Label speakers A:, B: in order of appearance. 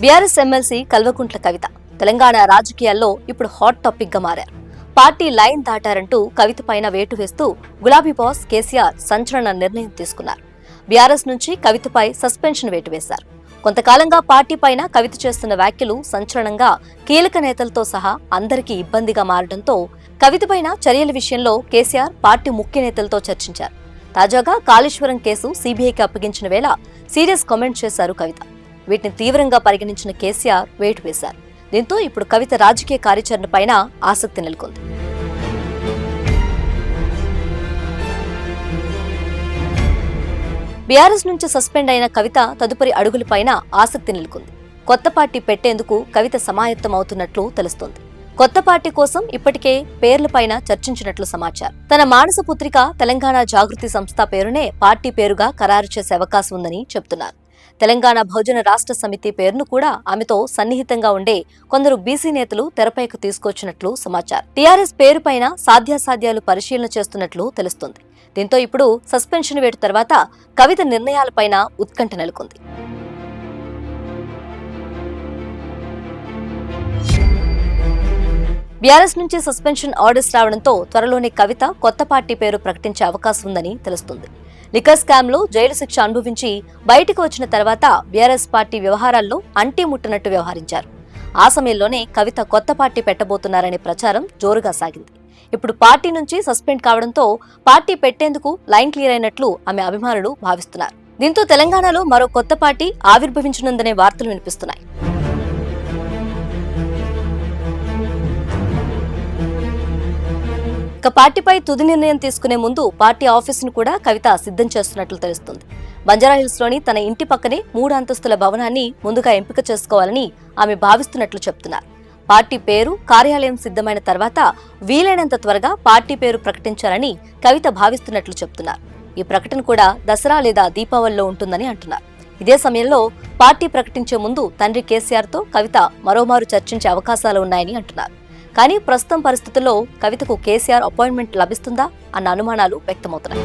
A: BRS MLC Kalvakuntla Kavitha Telangana రాజకీయాల్లో ఇప్పుడు hot topic గా మారారు. పార్టీ లైన్ దాటారంటూ కవిత పైన వేటు వేస్తూ గులాబీ బాస్ కేసీఆర్ సంచలన నిర్ణయం తీసుకున్నారు. బీఆర్ఎస్ నుంచి కవితపై సస్పెన్షన్ వేటు వేశారు. కొంతకాలంగా పార్టీ పైన కవిత చేస్తున్న వ్యాఖ్యలు సంచలనంగా కీలక నేతలతో సహా అందరికీ ఇబ్బందిగా మారడంతో కవిత పైన చర్యల విషయంలో కేసీఆర్ పార్టీ ముఖ్య నేతలతో చర్చించారు. తాజాగా కాళేశ్వరం కేసు సీబీఐకి అప్పగించిన వేళ సీరియస్ కామెంట్ చేశారు కవిత. వీటిని తీవ్రంగా పరిగణించిన కేసీఆర్ వేటు వేశారు. దీంతో ఇప్పుడు కవిత రాజకీయ కార్యాచరణ పైన ఆసక్తి నెలకొంది. బీఆర్ఎస్ నుంచి సస్పెండ్ అయిన కవిత తదుపరి అడుగులపైన ఆసక్తి నెలకొంది. కొత్త పార్టీ పెట్టేందుకు కవిత సమాయత్తం అవుతున్నట్లు తెలుస్తోంది. కొత్త పార్టీ కోసం ఇప్పటికే పేర్లపైన చర్చించినట్లు సమాచారం. తన మానస పుత్రిక తెలంగాణ జాగృతి సంస్థ పేరునే పార్టీ పేరుగా ఖరారు చేసే అవకాశం ఉందని చెబుతున్నారు. తెలంగాణ బహుజన రాష్ట్ర సమితి పేరును కూడా ఆమెతో సన్నిహితంగా ఉండే కొందరు బీసీ నేతలు తెరపైకి తీసుకొచ్చినట్లు సమాచారం. టీఆర్ఎస్ పేరుపైన సాధ్యాసాధ్యాలు పరిశీలన చేస్తున్నట్లు తెలుస్తోంది. దీంతో ఇప్పుడు సస్పెన్షన్ వేటు తర్వాత కవిత నిర్ణయాలపైన ఉత్కంఠ నెలకొంది. బీఆర్ఎస్ నుంచి సస్పెన్షన్ ఆర్డర్స్ రావడంతో త్వరలోనే కవిత కొత్త పార్టీ పేరు ప్రకటించే అవకాశం ఉందని తెలుస్తుంది. లిక్కర్ స్కామ్ లో జైలు శిక్ష అనుభవించి బయటకు వచ్చిన తర్వాత బీఆర్ఎస్ పార్టీ వ్యవహారాల్లో అంటీ ముట్టనట్టు వ్యవహరించారు. ఆ సమయంలోనే కవిత కొత్త పార్టీ పెట్టబోతున్నారనే ప్రచారం జోరుగా సాగింది. ఇప్పుడు పార్టీ నుంచి సస్పెండ్ కావడంతో పార్టీ పెట్టేందుకు లైన్ క్లియర్ అయినట్లు ఆమె అభిమానులు భావిస్తున్నారు. దీంతో తెలంగాణలో మరో కొత్త పార్టీ ఆవిర్భవించనుందనే వార్తలు వినిపిస్తున్నాయి. ఇక పార్టీపై తుది నిర్ణయం తీసుకునే ముందు పార్టీ ఆఫీసును కూడా కవిత సిద్ధం చేస్తున్నట్లు తెలుస్తుంది. బంజారాహిల్స్ లోని తన ఇంటి పక్కనే 3 అంతస్తుల భవనాన్ని ముందుగా ఎంపిక చేసుకోవాలని ఆమె భావిస్తున్నట్లు చెప్తున్నారు. పార్టీ పేరు, కార్యాలయం సిద్ధమైన తర్వాత వీలైనంత త్వరగా పార్టీ పేరు ప్రకటించాలని కవిత భావిస్తున్నట్లు చెప్తున్నారు. ఈ ప్రకటన కూడా దసరా లేదా దీపావళిలో ఉంటుందని అంటున్నారు. ఇదే సమయంలో పార్టీ ప్రకటించే ముందు తండ్రి కేసీఆర్ తో కవిత మరోమారు చర్చించే అవకాశాలు ఉన్నాయని అంటున్నారు. కానీ ప్రస్తుతం పరిస్థితుల్లో కవితకు కేసీఆర్ అపాయింట్మెంట్ లభిస్తుందా అన్న అనుమానాలు వ్యక్తమవుతున్నాయి.